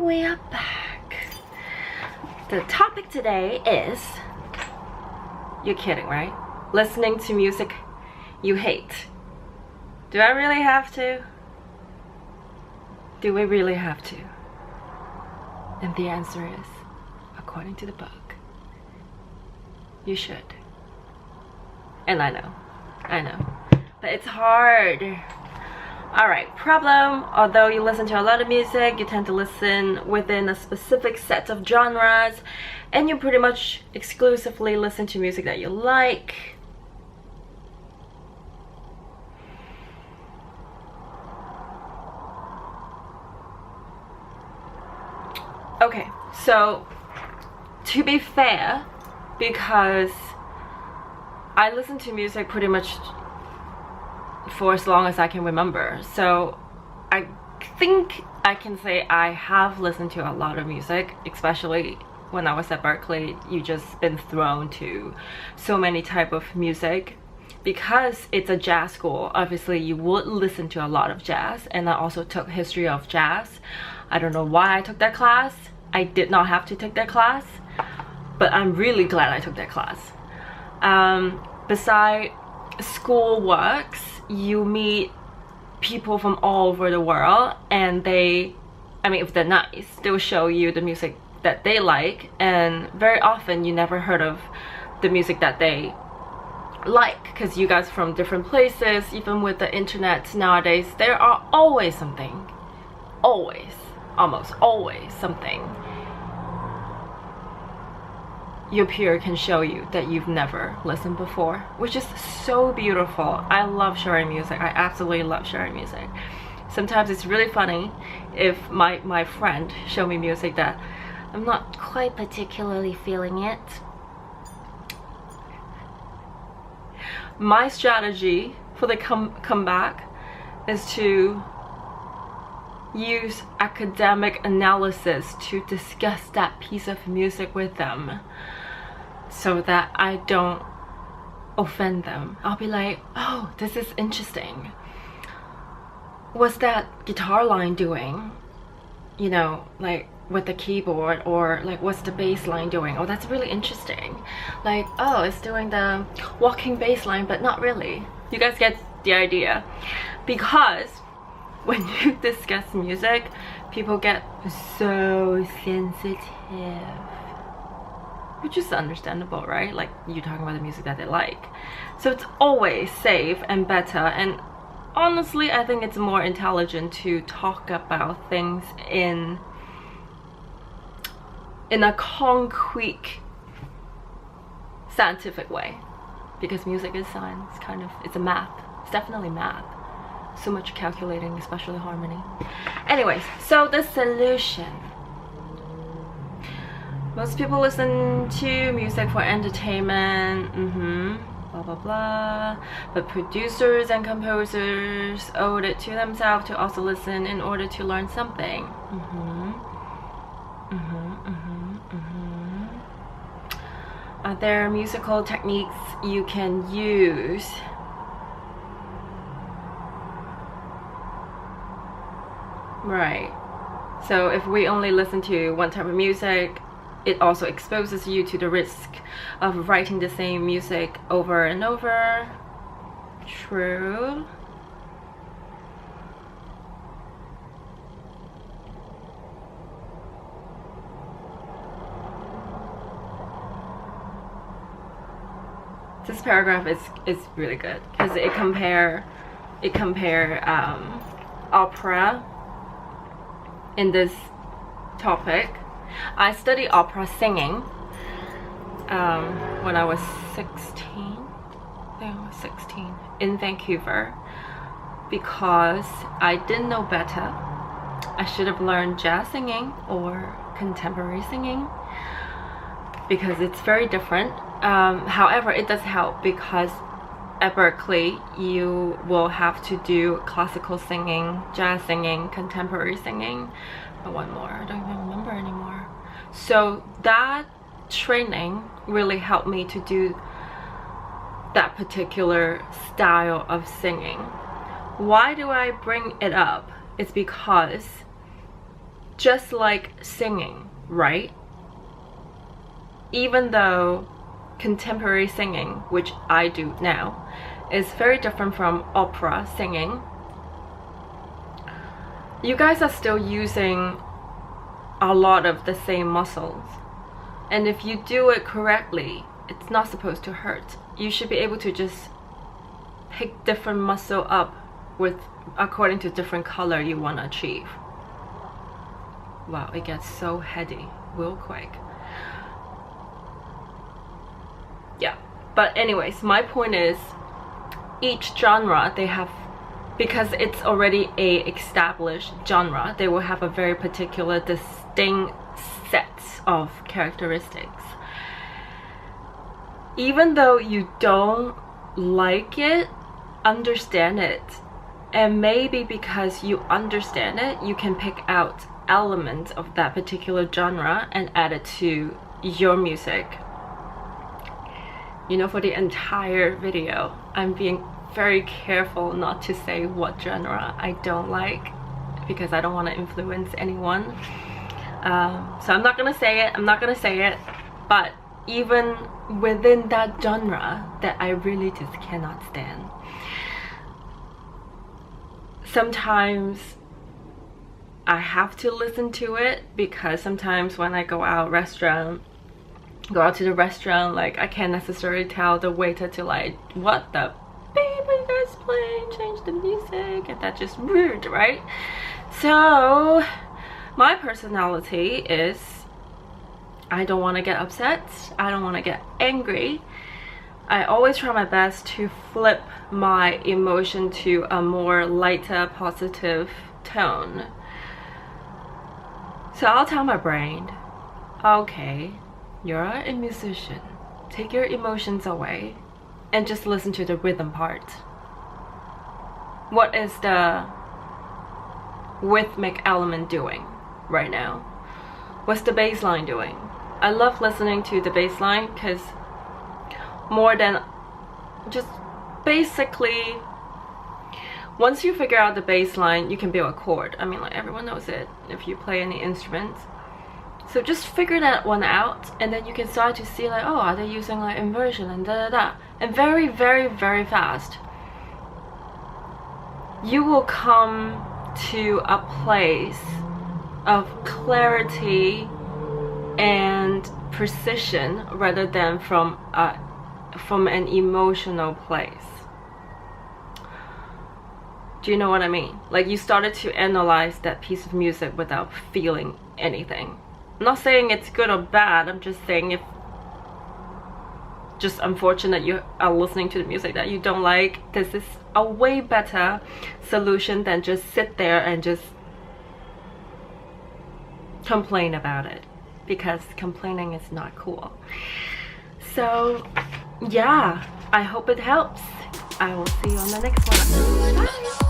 we are back. The topic today is, you're kidding, right? Listening to music you hate. Do I really have to? Do we really have to? And the answer is, according to the book, you should. And I know, but it's hard. Alright, problem. Although you listen to a lot of music, you tend to listen within a specific set of genres, and you pretty much exclusively listen to music that you like. Okay, so to be fair, because I listen to music pretty much for as long as I can remember, so I think I can say I have listened to a lot of music, especially when I was at Berkeley. You just been thrown to so many type of music. Because it's a jazz school, obviously you would listen to a lot of jazz, and I also took history of jazz. I don't know why I took that class. I did not have to take that class, but I'm really glad I took that class. Besides school works, you meet people from all over the world, and they, I mean, if they're nice, they will show you the music that they like, and very often you never heard of the music that they like, because you guys from different places. Even with the internet nowadays, there are always something, almost always something your peer can show you that you've never listened before, which is so beautiful. I love sharing music. I absolutely love sharing music. Sometimes it's really funny if my friend show me music that I'm not quite particularly feeling it. My strategy for the comeback is to use academic analysis to discuss that piece of music with them, so that I don't offend them. I'll be like, oh, this is interesting. What's that guitar line doing? You know, like with the keyboard, or like what's the bass line doing? Oh, that's really interesting. Like, oh, it's doing the walking bass line, but not really. You guys get the idea. Because when you discuss music, people get so sensitive, which is understandable, right? Like, you're talking about the music that they like. So it's always safe and better, and honestly I think it's more intelligent to talk about things in a concrete scientific way, because music is science, kind of. It's a math. It's definitely math. So much calculating, especially harmony. Anyways, so the solution. Most people listen to music for entertainment, blah blah blah. But producers and composers owe it to themselves to also listen in order to learn something. Are there musical techniques you can use? Right. So if we only listen to one type of music, it also exposes you to the risk of writing the same music over and over. True. This paragraph is really good because it compare opera in this topic. I studied opera singing when I was 16. I think I was 16 in Vancouver, because I didn't know better. I should have learned jazz singing or contemporary singing, because it's very different. However, it does help, because at Berkeley you will have to do classical singing, jazz singing, contemporary singing, and one more, I don't even remember anymore. So that training really helped me to do that particular style of singing. Why do I bring it up? It's because just like singing, right? Even though contemporary singing, which I do now, is very different from opera singing, you guys are still using a lot of the same muscles. And if you do it correctly, it's not supposed to hurt. You should be able to just pick different muscle up with according to different color you want to achieve. Wow, it gets so heady real quick. Yeah, but anyways, my point is, each genre they have, because it's already a established genre, they will have a very particular distinct set of characteristics. Even though you don't like it, understand it. And maybe because you understand it, you can pick out elements of that particular genre and add it to your music. You know, for the entire video, I'm being very careful not to say what genre I don't like, because I don't want to influence anyone. So I'm not gonna say it, but even within that genre that I really just cannot stand, sometimes I have to listen to it, because sometimes when I go out to the restaurant, like, I can't necessarily tell the waiter to, like, what the beep are you guys playing, change the music, and that's just rude, right? So my personality is, I don't want to get upset, I don't want to get angry. I always try my best to flip my emotion to a more lighter, positive tone. So I'll tell my brain, okay, you're a musician, take your emotions away and just listen to the rhythm part. What is the rhythmic element doing right now? What's the bass line doing? I love listening to the bass line, because more than just basically, once you figure out the bass line, you can build a chord. I mean, like, everyone knows it if you play any instruments. So just figure that one out, and then you can start to see, like, oh, are they using like inversion and da da da, and very, very, very fast you will come to a place of clarity and precision, rather than from an emotional place. Do you know what I mean? Like, you started to analyze that piece of music without feeling anything. I'm not saying it's good or bad, I'm just saying, if just unfortunate you are listening to the music that you don't like, this is a way better solution than just sit there and just complain about it, because complaining is not cool. So yeah, I hope it helps. I will see you on the next one. Bye.